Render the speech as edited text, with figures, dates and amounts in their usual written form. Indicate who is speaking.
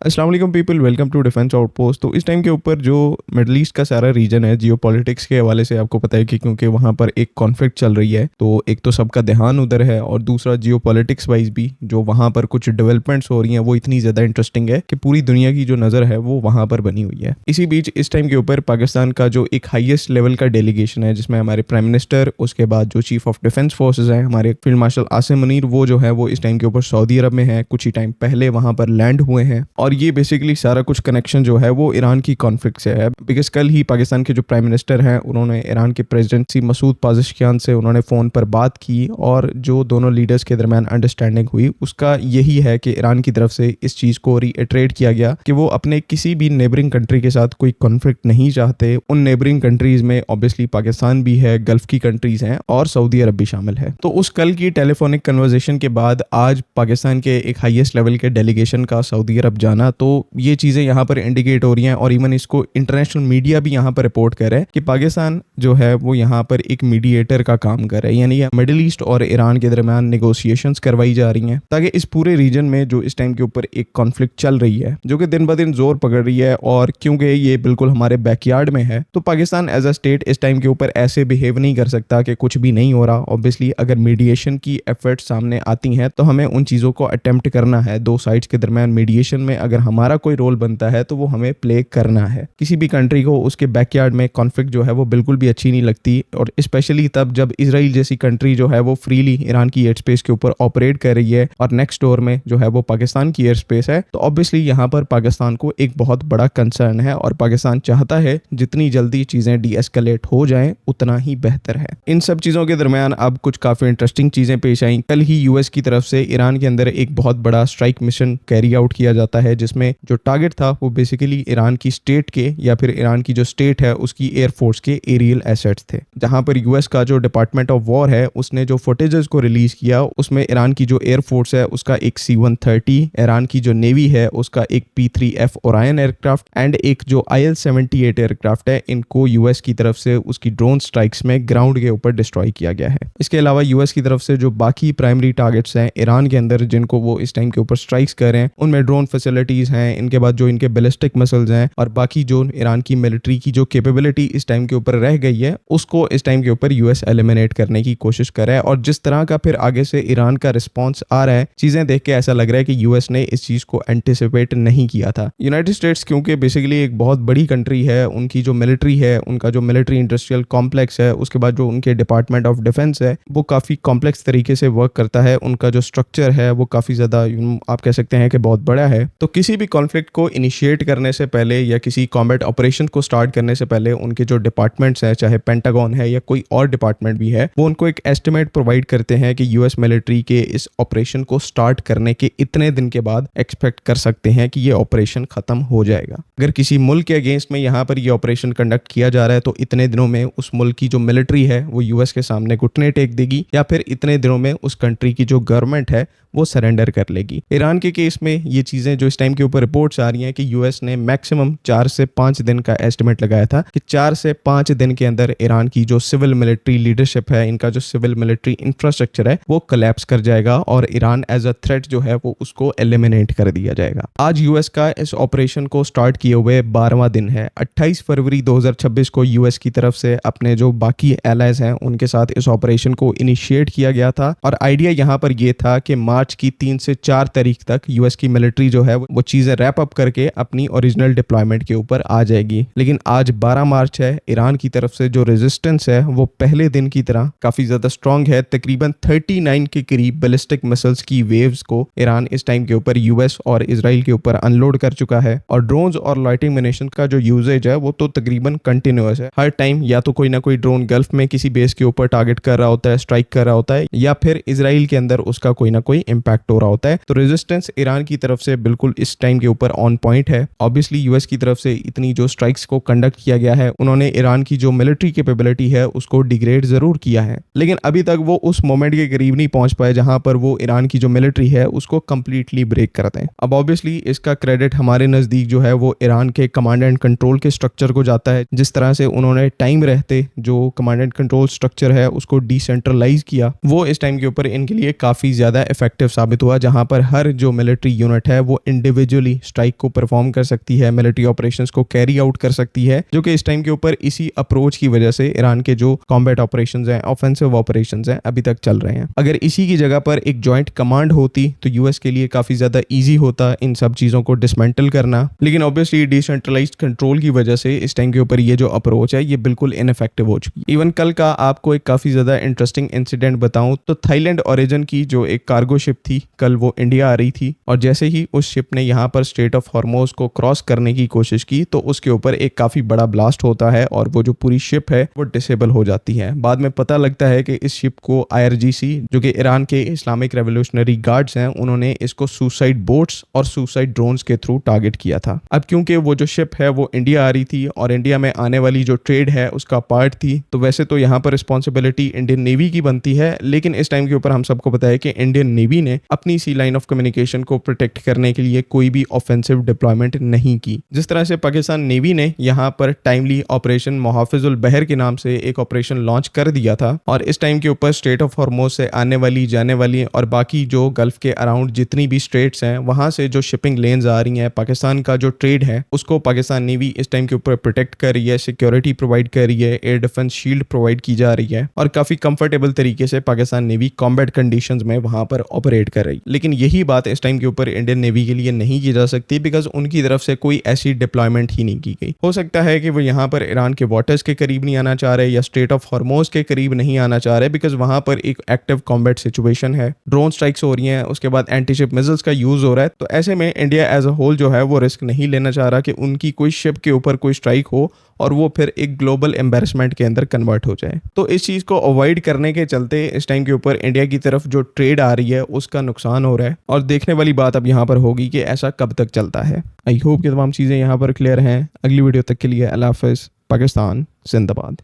Speaker 1: अस्सलाम वालेकुम people, welcome to defence outpost. तो इस टाइम के ऊपर जो मिडल ईस्ट का सारा रीजन है, जियोपॉलिटिक्स के हवाले से आपको पता है कि क्योंकि वहाँ पर एक कॉन्फ्लिक्ट चल रही है, तो एक तो सबका ध्यान उधर है और दूसरा जियोपॉलिटिक्स वाइज भी जो वहाँ पर कुछ डेवलपमेंट्स हो रही हैं वो इतनी ज़्यादा इंटरेस्टिंग है कि पूरी दुनिया की जो नज़र है वो वहाँ पर बनी हुई है। इसी बीच इस टाइम के ऊपर पाकिस्तान का जो एक हाईएस्ट लेवल का डेलीगेशन है, जिसमें हमारे प्राइम मिनिस्टर, उसके बाद जो चीफ ऑफ डिफेंस फोर्सेज हैं हमारे फील्ड मार्शल आसिम मुनीर, वो जो है वो इस टाइम के ऊपर सऊदी अरब में है, कुछ ही टाइम पहले वहाँ पर लैंड हुए हैं। और ये बेसिकली सारा कुछ कनेक्शन जो है वो ईरान की कॉन्फ्लिक्ट से है, बिकॉज कल ही पाकिस्तान के जो प्राइम मिनिस्टर हैं उन्होंने ईरान के प्रेसिडेंट मसूद पाजिशकियान से उन्होंने फ़ोन पर बात की और जो दोनों लीडर्स के दरमियान अंडरस्टैंडिंग हुई उसका यही है कि ईरान की तरफ से इस चीज़ को रीइटरेट किया गया कि वो अपने किसी भी नेबरिंग कंट्री के साथ कोई कॉन्फ्लिक्ट नहीं चाहते। उन नेबरिंग कंट्रीज़ में ऑब्वियसली पाकिस्तान भी है, गल्फ की कंट्रीज़ हैं और सऊदी अरब भी शामिल है। तो उस कल की टेलीफोनिक कन्वर्सेशन के बाद आज पाकिस्तान के एक हाईएस्ट लेवल के डेलीगेशन का सऊदी अरब जाना, तो ये चीज़ें यहाँ पर इंडिकेट हो रही हैं और इवन इसको इंटरनेशनल मीडिया भी यहाँ पर रिपोर्ट कर रहा है कि पाकिस्तान जो है वो यहाँ पर एक मीडिएटर का काम कर रहा है, यानी मिडिल ईस्ट और ईरान के दरमियान नेगोशिएशंस करवाई जा रही हैं ताकि इस पूरे रीजन में जो इस टाइम के ऊपर एक कॉन्फ्लिक्ट चल रही है जो कि दिन ब दिन जोर पकड़ रही है, और क्योंकि ये बिल्कुल हमारे बैकयार्ड में है तो पाकिस्तान एज अ स्टेट इस टाइम के ऊपर ऐसे बिहेव नहीं कर सकता कि कुछ भी नहीं हो रहा। ऑब्वियसली अगर मीडिएशन की एफर्ट सामने आती हैं तो हमें उन चीज़ों को अटेम्प्ट करना है। दो साइड्स के दरमियान मीडिएशन में अगर हमारा कोई रोल बनता है तो वो हमें प्ले करना है। किसी भी कंट्री को उसके बैकयार्ड में कॉन्फ्लिक्ट जो है वो बिल्कुल भी अच्छी नहीं लगती, और स्पेशली तब जब इजराइल जैसी कंट्री जो है वो फ्रीली ईरान की एयर स्पेस के ऊपर ऑपरेट कर रही है और नेक्स्ट डोर में जो है वो पाकिस्तान की एयर स्पेस है। तो ऑब्वियसली यहाँ पर पाकिस्तान को एक बहुत बड़ा कंसर्न है और पाकिस्तान चाहता है जितनी जल्दी चीज़ें डीएस्केलेट हो जाएं उतना ही बेहतर है। इन सब चीज़ों के दरमियान अब कुछ काफ़ी इंटरेस्टिंग चीज़ें पेश आई। कल ही यूएस की तरफ से ईरान के अंदर एक बहुत बड़ा स्ट्राइक मिशन कैरी आउट किया जाता है, जिसमें जो टारगेट था वो बेसिकली ईरान की स्टेट के या फिर ईरान की जो स्टेट है उसकी एयरफोर्स के एरियल एसेट्स थे। जहां पर यूएस का जो डिपार्टमेंट ऑफ वॉर है उसने जो फुटेजेस को रिलीज किया उसमें ईरान की जो एयरफोर्स है उसका एक C-130, ईरान की जो नेवी है उसका एक P-3F ओरायन एयरक्राफ्ट एंड एक जो IL-78 एयरक्राफ्ट है, इनको यूएस की तरफ से उसकी ड्रोन स्ट्राइक्स में ग्राउंड के ऊपर डिस्ट्रॉय किया गया है। इसके अलावा यूएस की तरफ से जो बाकी प्राइमरी टारगेट्स हैं ईरान के अंदर जिनको वो इस टाइम के ऊपर स्ट्राइक्स कर रहे हैं, उनमें ड्रोन फैसिलिटीज हैं, इनके बाद जो इनके बैलिस्टिक मिसाइल्स हैं और बाकी जो ईरान की मिलिट्री की जो कैपेबिलिटी इस टाइम के ऊपर रह गई है उसको इस टाइम के ऊपर यूएस एलिमिनेट करने की कोशिश कर रहा है। और जिस तरह का फिर आगे से ईरान का रिस्पॉन्स आ रहा है, चीजें देख के ऐसा लग रहा है कि यूएस ने इस चीज को एंटिसिपेट नहीं किया था। यूनाइटेड स्टेट्स क्योंकि बेसिकली एक बहुत बड़ी कंट्री है, उनकी जो मिलिट्री है, उनका जो मिलिट्री इंडस्ट्रियल कॉम्प्लेक्स है, उसके बाद जो उनके डिपार्टमेंट ऑफ डिफेंस है वो काफी कॉम्प्लेक्स तरीके से वर्क करता है, उनका जो स्ट्रक्चर है वो काफी ज्यादा आप कह सकते हैं कि बहुत बड़ा है। तो किसी भी कॉन्फ्लिक्ट को इनिशिएट करने से पहले या किसी कॉम्बैट ऑपरेशन को स्टार्ट करने से पहले उनके जो डिपार्टमेंट्स हैं, चाहे पेंटागन है या कोई और डिपार्टमेंट भी है, वो उनको एक एस्टिमेट प्रोवाइड करते हैं कि यूएस मिलिट्री के इस ऑपरेशन को स्टार्ट करने के इतने दिन के बाद एक्सपेक्ट कर सकते हैं कि ये ऑपरेशन खत्म हो जाएगा। अगर किसी मुल्क के अगेंस्ट में यहाँ पर ये ऑपरेशन कंडक्ट किया जा रहा है तो इतने दिनों में उस मुल्क की जो मिलिट्री है वो यूएस के सामने घुटने टेक देगी या फिर इतने दिनों में उस कंट्री की जो गवर्नमेंट है वो सरेंडर कर लेगी। ईरान के केस में ये चीज़ें जो इस टाइम के ऊपर रिपोर्ट्स आ रही हैं कि यूएस ने मैक्सिमम 4 से 5 दिन का एस्टिमेट लगाया था कि 4 से 5 दिन के अंदर ईरान की जो सिविल मिलिट्री लीडरशिप है, इनका जो सिविल मिलिट्री इंफ्रास्ट्रक्चर है वो कोलैप्स कर जाएगा और ईरान एज अ थ्रेट जो है वो उसको एलिमिनेट कर दिया जाएगा। आज यूएस का इस ऑपरेशन को स्टार्ट किए हुए 12वां दिन है। 28 फरवरी 2026 को यूएस की तरफ से अपने जो बाकी एलाइज हैं उनके साथ इस ऑपरेशन को इनिशिएट किया गया था और आइडिया यहाँ पर यह था कि मार्च की 3 से 4 तारीख तक यूएस की मिलिट्री जो है वो चीजें रैप अप करके अपनी ओरिजिनल डिप्लॉयमेंट के ऊपर आ जाएगी। लेकिन आज 12 मार्च है, ईरान की तरफ से जो रेजिस्टेंस है वो पहले दिन की तरह काफी ज्यादा स्ट्रांग है। तकरीबन 39 के करीब बैलिस्टिक मिसाइल्स की वेव्स को ईरान इस टाइम के ऊपर यूएस और इजराइल के ऊपर अनलोड कर चुका है और ड्रोन्स और लाइटिंग म्यूनिशन का जो यूजेज है वो तो तकरीबन कंटिन्यूअस है। हर टाइम या तो कोई ना कोई ड्रोन गल्फ में किसी बेस के ऊपर टारगेट कर रहा होता है, स्ट्राइक कर रहा होता है, या फिर इजराइल के अंदर उसका कोई ना कोई इंपैक्ट हो रहा होता है। तो रेजिस्टेंस ईरान की तरफ से बिल्कुल इस टाइम के ऊपर ऑन पॉइंट है। ऑब्वियसली यूएस की तरफ से इतनी जो स्ट्राइक्स को कंडक्ट किया गया है उन्होंने ईरान की जो मिलिट्री कैपेबिलिटी है उसको डिग्रेड जरूर किया है, लेकिन अभी तक वो उस मोमेंट के करीब नहीं पहुंच पाए जहां पर वो ईरान की जो मिलिट्री है उसको कंप्लीटली ब्रेक करते हैं। अब ऑब्वियसली इसका क्रेडिट हमारे नजदीक जो है वो ईरान के कमांड एंड कंट्रोल के स्ट्रक्चर को जाता है। जिस तरह से उन्होंने टाइम रहते जो कमांड एंड कंट्रोल स्ट्रक्चर है उसको डिसेंट्रलाइज किया, वो इस टाइम के ऊपर इनके लिए काफी ज्यादा इफेक्टिव साबित हुआ, जहां पर हर जो मिलिट्री यूनिट है वो इंडिविजुअल इंडिविजुअली स्ट्राइक को परफॉर्म कर सकती है, मिलिट्री ऑपरेशंस को कैरी आउट कर सकती है, जो कि इस टाइम के ऊपर इसी अप्रोच की वजह से ईरान के जो कॉम्बैट ऑपरेशंस हैं, ऑफेंसिव ऑपरेशंस हैं, अभी तक चल रहे हैं। अगर इसी की जगह पर एक जॉइंट कमांड होती तो यूएस के लिए काफी ज्यादा ईजी होता इन सब चीजों को डिसमेंटल करना, लेकिन ऑब्वियसली डिसेंट्रलाइज्ड कंट्रोल की वजह से इस टाइम के ऊपर ये जो अप्रोच है ये बिल्कुल इनफेक्टिव हो चुकी है। इवन कल का आपको एक काफी ज्यादा इंटरेस्टिंग इंसिडेंट बताऊं तो थाईलैंड ओरिजिन की जो एक कार्गो शिप थी, कल वो इंडिया आ रही थी, और जैसे ही उस शिप ने यहाँ पर स्ट्रेट ऑफ हॉर्मोज को क्रॉस करने की कोशिश की तो उसके ऊपर एक काफी बड़ा ब्लास्ट होता है और वो जो पूरी शिप है वो डिसेबल हो जाती है। बाद में पता लगता है कि इस शिप को IRGC, जो कि ईरान के इस्लामिक रेवोल्यूशनरी गार्ड्स हैं, उन्होंने इसको सुसाइड बोट्स और सुसाइड ड्रोन्स के थ्रू टारगेट किया था। अब क्योंकि वो जो शिप है वो इंडिया आ रही थी और इंडिया में आने वाली जो ट्रेड है उसका पार्ट थी, तो वैसे तो यहाँ पर रिस्पॉन्सिबिलिटी इंडियन नेवी की बनती है, लेकिन इस टाइम के ऊपर हम सबको पता है कि इंडियन नेवी ने अपनी सी लाइन ऑफ कम्युनिकेशन को प्रोटेक्ट करने के लिए कोई भी ऑफेंसिव डिप्लॉयमेंट नहीं की। जिस तरह से पाकिस्तान नेवी ने यहाँ पर टाइमली ऑपरेशन मुहाफिजुल बहर के नाम से एक ऑपरेशन लॉन्च कर दिया था और इस टाइम के ऊपर स्ट्रेट ऑफ हॉर्मोज से आने वाली, जाने वाली और बाकी जो गल्फ के अराउंड जितनी भी स्ट्रेट्स हैं वहां से जो शिपिंग लेन्स आ रही हैं, पाकिस्तान का जो ट्रेड है उसको पाकिस्तान नेवी इस टाइम के ऊपर प्रोटेक्ट कर रही है, सिक्योरिटी प्रोवाइड कर रही है, एयर डिफेंस शील्ड प्रोवाइड की जा रही है और काफी कंफर्टेबल तरीके से पाकिस्तान नेवी कॉम्बैट कंडीशंस में वहां पर ऑपरेट कर रही। लेकिन यही बात इस टाइम के ऊपर इंडियन नेवी के लिए नहीं की जा सकती बिकॉज उनकी तरफ से कोई ऐसी डिप्लॉयमेंट ही नहीं की गई। हो सकता है कि वो यहाँ पर ईरान के वाटर्स के करीब नहीं आना चाह रहे या स्ट्रेट ऑफ हॉर्मोज के करीब नहीं आना चाह रहे बिकॉज वहां पर एक एक्टिव कॉम्बैट सिचुएशन है, ड्रोन स्ट्राइक्स हो रही हैं, उसके बाद एंटी शिप मिसाइल्स का यूज हो रहा है। तो ऐसे में इंडिया एज अ होल जो है वो रिस्क नहीं लेना चाह रहा कि उनकी कोई शिप के ऊपर कोई स्ट्राइक हो और वो फिर एक ग्लोबल एम्बेरसमेंट के अंदर कन्वर्ट हो जाए। तो इस चीज़ को अवॉइड करने के चलते इस टाइम के ऊपर इंडिया की तरफ जो ट्रेड आ रही है उसका नुकसान हो रहा है और देखने वाली बात अब यहाँ पर होगी कि ऐसा कब तक चलता है। आई होप कि तमाम चीज़ें यहाँ पर क्लियर हैं। अगली वीडियो तक के लिए अल्लाह हाफ़िज़। पाकिस्तान जिंदाबाद।